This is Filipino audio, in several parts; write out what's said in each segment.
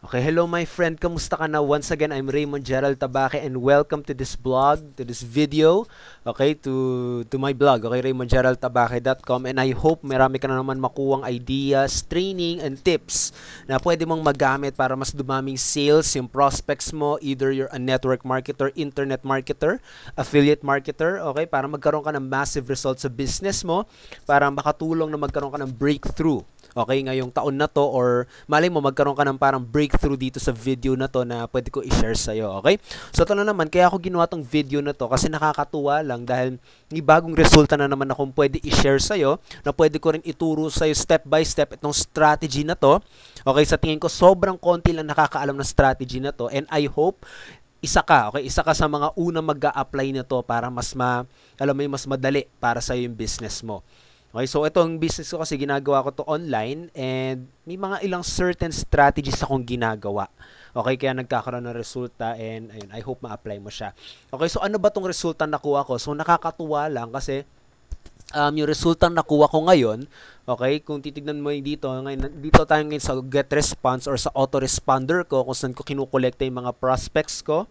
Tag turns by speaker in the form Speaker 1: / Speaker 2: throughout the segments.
Speaker 1: Okay, hello my friend. Kamusta ka na? Once again, I'm Raymond Gerald Tabaque and welcome to this blog, to this video, okay, to my blog, okay, raymondgeraldtabaque.com, and I hope marami ka na naman makuwang ideas, training, and tips na pwede mong magamit para mas dumaming sales yung prospects mo, either you're a network marketer, internet marketer, affiliate marketer, okay, para magkaroon ka ng massive results sa business mo, para makatulong na magkaroon ka ng breakthrough. Okay, ngayong taon na to or malay mo magkaroon ka ng parang breakthrough dito sa video na to na pwede ko i-share sa'yo, okay? So ito na naman, kaya ako ginawa tong video na to kasi nakakatuwa lang dahil may bagong resulta na naman akong pwede i-share sa'yo na pwede ko rin ituro sa'yo step by step itong strategy na to. Okay, sa tingin ko sobrang konti lang nakakaalam ng strategy na to and I hope isa ka, okay? Isa ka sa mga unang mag-a-apply na to para alam mo yung mas madali para sa'yo yung business mo. Okay, so itong business ko kasi ginagawa ko to online and may mga ilang certain strategies akong ginagawa. Okay, kaya nagkakaroon ng resulta and ayun, I hope ma-apply mo siya. Okay, so ano ba tong resulta nakuha ko? So nakakatuwa lang kasi yung resulta nakuha ko ngayon, okay, kung titignan mo yung dito tayo ngayon sa get response or sa autoresponder ko kung saan ko kinukolekta yung mga prospects ko,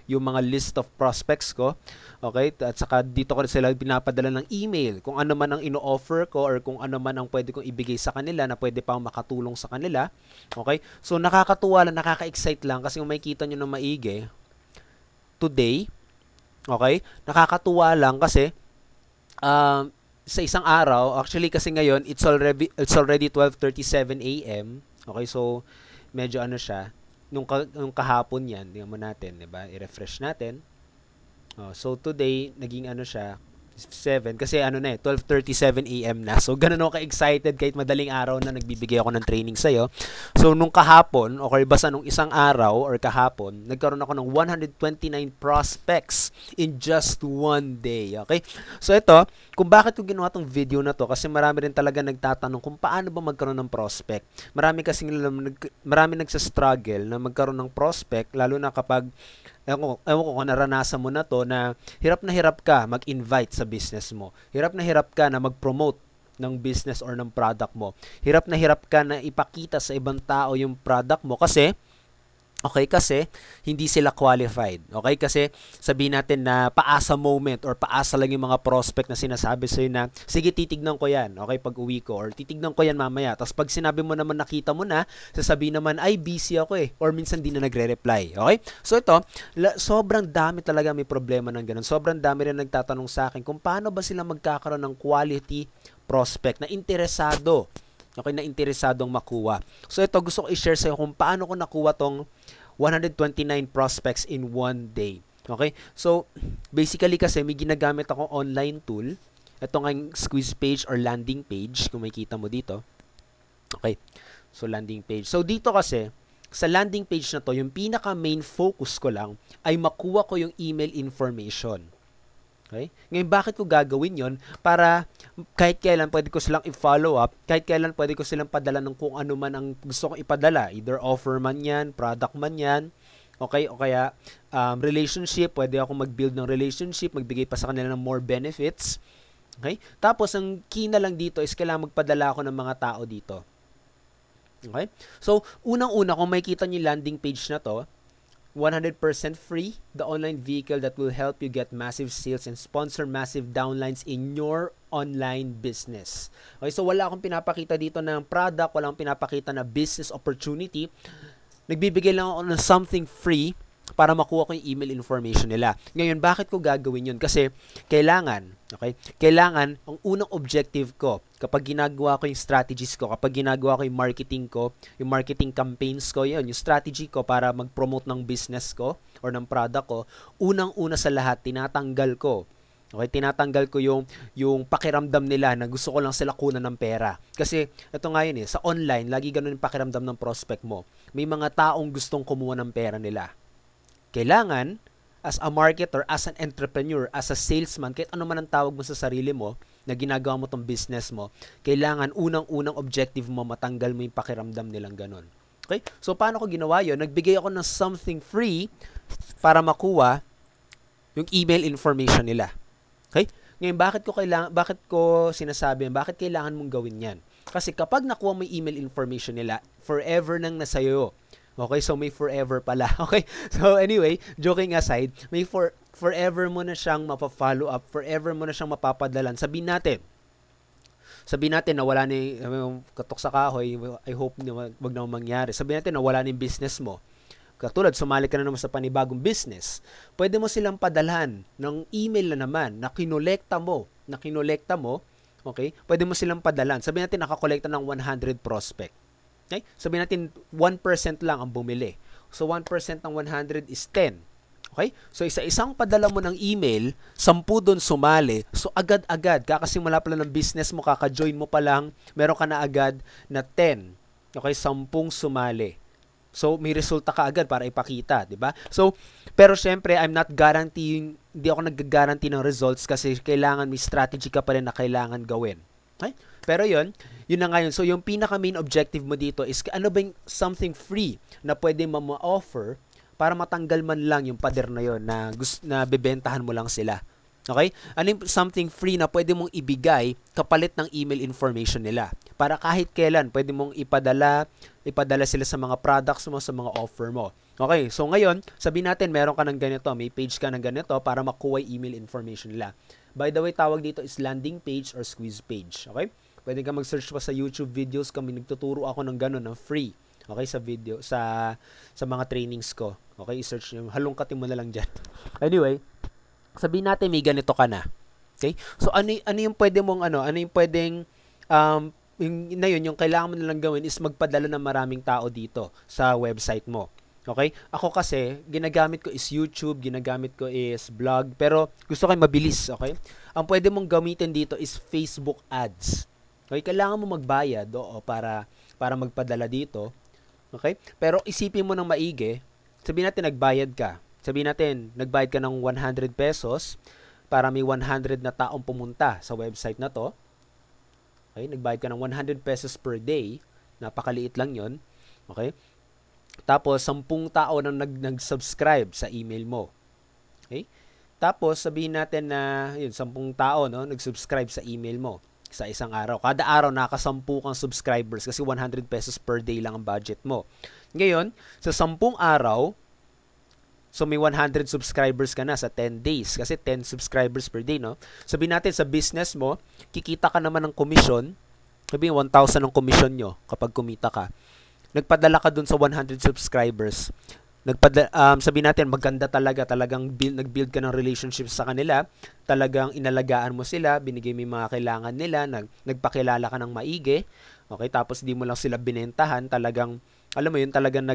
Speaker 1: yung mga list of prospects ko. Okay? At saka dito ko rin sila pinapadala ng email kung ano man ang ino-offer ko or kung ano man ang pwede kong ibigay sa kanila na pwede pang makatulong sa kanila. Okay? So nakakatuwa lang, nakaka-excite lang kasi kung makikita nyo ng maigi, today, okay? Nakakatuwa lang kasi sa isang araw, actually kasi ngayon, it's already 12:37 AM. Okay? So medyo ano siya, nung kahapon yan, tingnan mo natin, 'di ba? I-refresh natin. So today naging ano siya 7 kasi ano na 12:37 AM na. So ganun ako ka-excited kahit madaling araw na nagbibigay ako ng training sa iyo. So nung kahapon or basta nung isang araw or kahapon, nagkaroon ako ng 129 prospects in just one day. Okay? So ito, kung bakit ko ginawa tong video na to kasi marami rin talaga nagtatanong kung paano ba magkaroon ng prospect. Marami nagsa-struggle na magkaroon ng prospect lalo na kapag ewan ko kung naranasan mo na to na hirap ka mag-invite sa business mo. Hirap ka na mag-promote ng business or ng product mo. Hirap ka na ipakita sa ibang tao yung product mo kasi hindi sila qualified. Okay? Kasi sabihin natin na paasa moment or paasa lang yung mga prospect na sinasabi sa'yo na, sige, titignan ko yan, okay, pag uwi ko, or titignan ko yan mamaya. Tapos pag sinabi mo naman, nakita mo na, sasabihin naman, ay, busy ako or minsan di na nagre-reply. Okay? So ito, sobrang dami talaga may problema ng ganun. Sobrang dami rin nagtatanong sa akin kung paano ba sila magkakaroon ng quality prospect na interesado. Okay, na interesadong makuha. So ito, gusto ko i-share sa iyo kung paano ko nakuha tong 129 prospects in one day. Okay? So, basically kasi may ginagamit akong online tool. Ito nga yung squeeze page or landing page, kung makikita mo dito. Okay. So, landing page. So, dito kasi, sa landing page na to, yung pinaka main focus ko lang ay makuha ko yung email information. Okay? Ngayon, bakit ko gagawin yon? Para kahit kailan pwede ko silang i-follow up, kahit kailan pwede ko silang padala ng kung ano man ang gusto kong ipadala. Either offer man yan, product man yan, okay? O kaya relationship, pwede ako mag-build ng relationship, magbigay pa sa kanila ng more benefits. Okay? Tapos, ang key na lang dito is kailangan magpadala ako ng mga tao dito. Okay? So, unang-una, kung makikita niyo yung landing page na to, 100% free, the online vehicle that will help you get massive sales and sponsor massive downlines in your online business. Okay, so wala akong pinapakita dito ng product, wala akong pinapakita na business opportunity. Nagbibigay lang ako ng something free para makuha ko yung email information nila. Ngayon, bakit ko gagawin yun? Kasi kailangan, ang unang objective ko, kapag ginagawa ko yung strategies ko, kapag ginagawa ko yung marketing campaigns ko, yun, yung strategy ko para mag-promote ng business ko or ng product ko, unang-una sa lahat, tinatanggal ko yung pakiramdam nila na gusto ko lang sila kunan ng pera. Kasi, ito nga yun sa online, lagi ganun yung pakiramdam ng prospect mo. May mga taong gustong kumuha ng pera nila. Kailangan, as a marketer, as an entrepreneur, as a salesman, kahit ano man ang tawag mo sa sarili mo, na ginagawa mo tong business mo, kailangan unang-unang objective mo, matanggal mo yung pakiramdam nilang ganun. Okay? So, paano ko ginawa yun? Nagbigay ako ng something free para makuha yung email information nila. Okay? Ngayon, bakit ko sinasabi, bakit kailangan mong gawin yan? Kasi kapag nakuha mo yung email information nila, forever nang nasa'yo Okay, so may forever pala. Okay, so anyway, joking aside, may forever mo na siyang mapa-follow up, forever mo na siyang mapapadalan. Sabihin natin na wala na yung katok sa kahoy, I hope na wag na mangyari. Sabihin natin na wala na yung business mo. Katulad, sumali ka na naman sa panibagong business. Pwede mo silang padalhan ng email na naman na kinolekta mo, okay? Pwede mo silang padalhan. Sabihin natin nakakolekta ng 100 prospect. Okay? Sabihin natin 1% lang ang bumili. So 1% ng 100 is 10. Okay? So, isa-isang padala mo ng email, 10 doon sumali. So, agad-agad, kakasimula pala ng business mo, kaka-join mo pa lang, meron ka na agad na 10. Okay? 10 sumali. So, may resulta ka agad para ipakita, di ba? So, pero syempre, hindi ako nag-guarantee ng results kasi kailangan may strategy ka pa rin na kailangan gawin. Okay? Pero yun na nga yun. So, yung pinaka-main objective mo dito is ano ba yung something free na pwede ma-offer para matanggal man lang yung pader na yon na bebentahan mo lang sila. Okay? Ano yung something free na pwede mong ibigay kapalit ng email information nila. Para kahit kailan, pwede mong ipadala sila sa mga products mo, sa mga offer mo. Okay, so ngayon, sabihin natin meron ka ng ganito, may page ka ng ganito para makuha yung email information nila. By the way, tawag dito is landing page or squeeze page. Okay? Pwede ka mag-search pa sa YouTube videos, kami nagtuturo ako ng ganun, ng free. Okay, sa video, sa mga trainings ko. Okay, i-search nyo. Halongkatin mo na lang dyan. Anyway, sabihin natin may ganito ka na. Okay? So, ano yung pwede mong, ano yung pwedeng, yung kailangan mo na lang gawin is magpadala ng maraming tao dito sa website mo. Okay? Ako kasi, ginagamit ko is YouTube, ginagamit ko is blog, pero gusto ko mabilis. Okay? Ang pwede mong gamitin dito is Facebook ads. Okay? Kailangan mo magbayad para magpadala dito. Okay? Pero isipin mo ng maigi, sabihin natin nagbayad ka. Sabihin natin, nagbayad ka ng 100 pesos para may 100 na taong pumunta sa website na to. Okay? Nagbayad ka ng 100 pesos per day. Napakaliit lang yon. Okay? Tapos, 10 tao nang nag-subscribe sa email mo. Okay? Tapos, sabihin natin na 10 tao nag-subscribe sa email mo sa isang araw. Kada araw, naka-10 kang subscribers kasi 100 pesos per day lang ang budget mo. Ngayon, sa 10 araw, so may 100 subscribers ka na sa 10 days kasi 10 subscribers per day, no? Sabihin natin sa business mo, kikita ka naman ng commission, sabihin 1,000 ang commission nyo kapag kumita ka. Nagpadala ka dun sa 100 subscribers. Sabihin natin maganda talagang nag-build ka ng relationships sa kanila, talagang inalagaan mo sila, binigay mo yung mga kailangan nila, nagpakilala ka ng maigi, okay, tapos di mo lang sila binentahan, talagang alam mo yun, talagang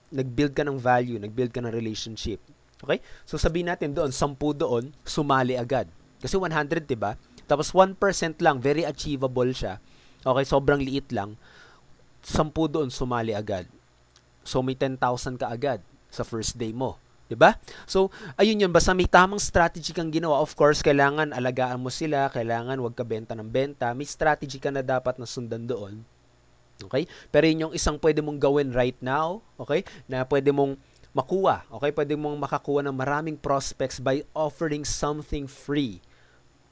Speaker 1: nag-build ka ng value, nag-build ka ng relationship. Okay? So sabihin natin doon, 10 doon, sumali agad. Kasi 100, 'di ba? Tapos 1% lang, very achievable siya. Okay, sobrang liit lang. 10 doon sumali agad. So may 10,000 ka agad sa first day mo, 'di ba? So ayun 'yun, basta may tamang strategy kang ginawa. Of course, kailangan alagaan mo sila, kailangan wag ka benta ng benta. May strategy ka na dapat na sundan doon. Okay? Pero yun yung isang pwede mong gawin right now, okay? Na pwede mong makuha, okay? Pwede mong makakuha ng maraming prospects by offering something free.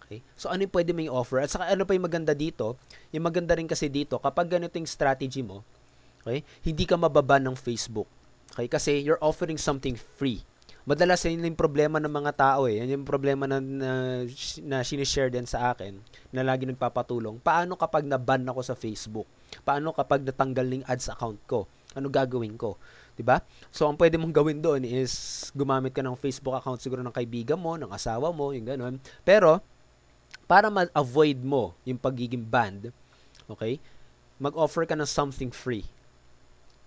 Speaker 1: Okay? So ano yung pwede mong i-offer? At saka ano pa yung maganda dito? Yung maganda rin kasi dito, kapag ganito yung strategy mo, okay? Hindi ka mababan ng Facebook. Okay? Kasi you're offering something free. Madalas yun yung problema ng mga tao eh. Yan yung problema na sinishare din sa akin na lagi nagpapatulong. Paano kapag na-ban ako sa Facebook? Paano kapag natanggal ng ads account ko? Ano gagawin ko? 'Di ba? So ang pwede mong gawin doon is gumamit ka ng Facebook account siguro ng kaibigan mo, ng asawa mo, yung gano'n. Pero para ma-avoid mo yung pagiging banned, okay? Mag-offer ka ng something free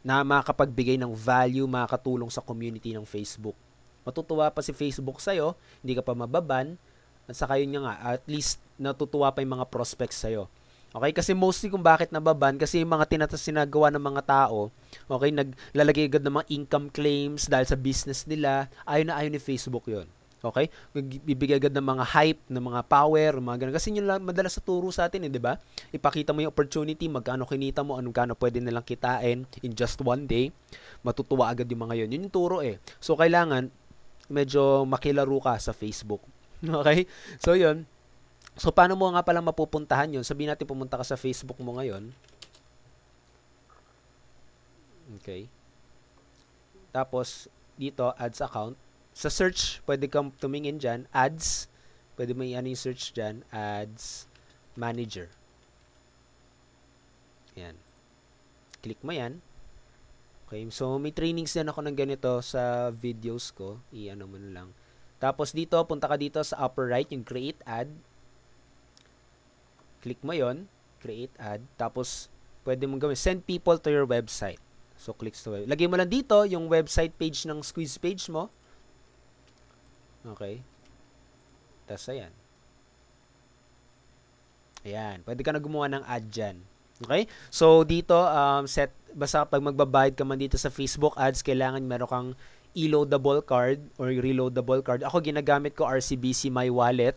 Speaker 1: na makapagbigay ng value, makakatulong sa community ng Facebook. Matutuwa pa si Facebook sa'yo, hindi ka pa mababan, at saka yun nga, at least natutuwa pa yung mga prospects sa'yo. Okay? Kasi mostly kung bakit nababan, kasi yung mga sinagawa ng mga tao, okay, naglalagay agad ng mga income claims dahil sa business nila, ayaw na ayaw ni Facebook yun. Okay? Bibigay agad ng mga hype, ng mga power, mga ganun. Kasi yun lang madalas sa turo sa atin, di ba? Ipakita mo yung opportunity, magkano kinita mo, anong kano pwede nilang kitain in just one day. Matutuwa agad yung mga yun. Yun yung turo eh. So, kailangan medyo makilaro ka sa Facebook. Okay? So, yun. So, paano mo nga palang mapupuntahan yun? Sabihin natin pumunta ka sa Facebook mo ngayon. Okay? Tapos, dito, ads account. Sa search, pwede kang tumingin dyan. Ads. Pwede mo i-ano yung search dyan. Ads manager. Yan. Click mo yan. Okay, so may trainings din ako ng ganito sa videos ko. I-ano mo na lang. Tapos dito, punta ka dito sa upper right, yung create ad. Click mo yon, create ad. Tapos, pwede mong gawin, send people to your website. So, click sa web. Lagay mo lang dito yung website page ng Squeeze page mo. Okay. Tapos, ayan. Ayan. Pwede ka na gumawa ng ad dyan. Okay? So, dito, basta pag magbabayad ka man dito sa Facebook ads, kailangan meron kang e-loadable card or reloadable card. Ako, ginagamit ko RCBC My Wallet.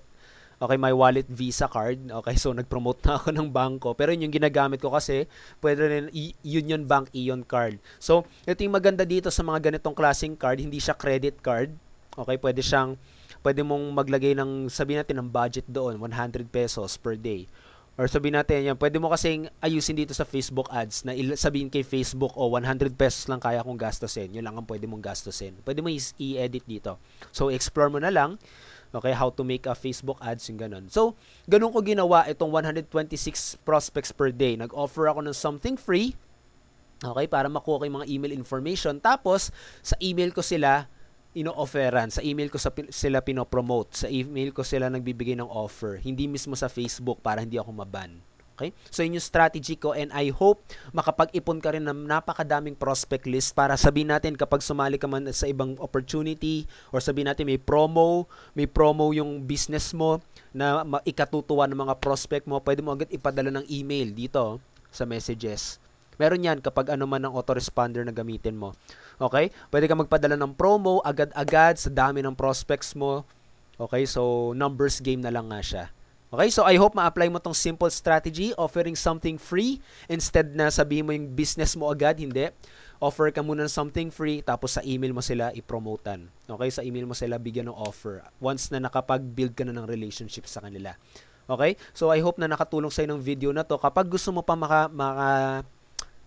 Speaker 1: Okay, My Wallet Visa card. Okay, so nag-promote na ako ng bangko. Pero yun yung ginagamit ko kasi pwede rin Union Bank Ion card. So, ito yung maganda dito sa mga ganitong klaseng card. Hindi siya credit card. Okay, pwede mong maglagay ng, sabihin natin, ng budget doon, 100 pesos per day. Or sabihin natin yan, pwede mo kasing ayusin dito sa Facebook ads na sabihin kay Facebook, 100 pesos lang kaya kong gastusin. Yun lang ang pwede mong gastusin. Pwede mo i-edit dito. So, explore mo na lang. Okay, how to make a Facebook ads, yung ganun. So, ganun ko ginawa itong 126 prospects per day. Nag-offer ako ng something free. Okay, para makuha ko yung mga email information. Tapos, sa email ko sila ino-offeran. Sa email ko sila pinopromote. Sa email ko sila nagbibigay ng offer. Hindi mismo sa Facebook para hindi ako maban. Okay? So, yun yung strategy ko and I hope makapag-ipon ka rin ng napakadaming prospect list para sabihin natin kapag sumali ka man sa ibang opportunity or sabihin natin may promo yung business mo na ikatutuwa ng mga prospect mo, pwede mo agad ipadala ng email dito sa messages. Meron yan kapag ano man ang autoresponder na gamitin mo. Okay? Pwede ka magpadala ng promo agad-agad sa dami ng prospects mo. Okay? So, numbers game na lang nga siya. Okay? So, I hope ma-apply mo tong simple strategy, offering something free instead na sabihin mo yung business mo agad. Hindi. Offer ka muna ng something free tapos sa email mo sila i-promotan. Okay? Sa email mo sila bigyan ng offer once na nakapag-build ka na ng relationship sa kanila. Okay? So, I hope na nakatulong sa'yo ng video na to. Kapag gusto mo pa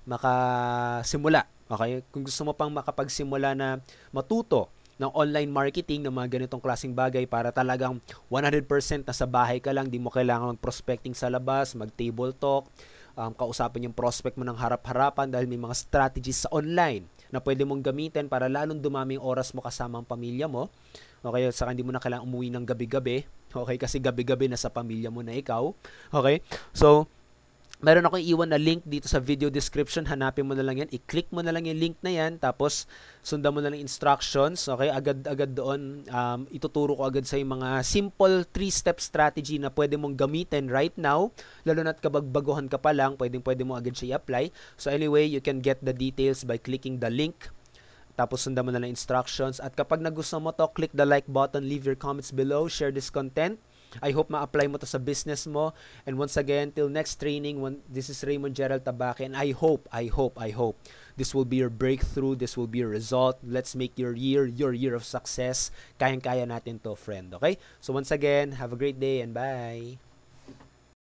Speaker 1: makasimula. Okay? Kung gusto mo pang makapagsimula na matuto ng online marketing ng mga ganitong klaseng bagay para talagang 100% na sa bahay ka lang, di mo kailangan mag-prospecting sa labas, mag-table talk, kausapin yung prospect mo ng harap-harapan dahil may mga strategies sa online na pwede mong gamitin para lalong dumami yung oras mo kasama ang pamilya mo. Okay? Saka hindi mo na kailangan umuwi ng gabi-gabi. Okay? Kasi gabi-gabi na sa pamilya mo na ikaw. Okay? So, meron ako iwan na link dito sa video description. Hanapin mo na lang yan. I-click mo na lang yung link na yan. Tapos, sundan mo na lang instructions. Okay? Agad-agad doon. Ituturo ko agad sa yung mga simple 3-step strategy na pwede mong gamitin right now. Lalo na't kapag baguhan ka pa lang, pwede mo agad siya i-apply. So, anyway, you can get the details by clicking the link. Tapos, sundan mo na lang instructions. At kapag nagustuhan mo to, click the like button, leave your comments below, share this content. I hope ma-apply mo to sa business mo. And once again, till next training, this is Raymond Gerald Tabaque, and I hope this will be your breakthrough, this will be your result. Let's make your year of success. Kayang-kaya natin to, friend. Okay? So once again, have a great day and bye!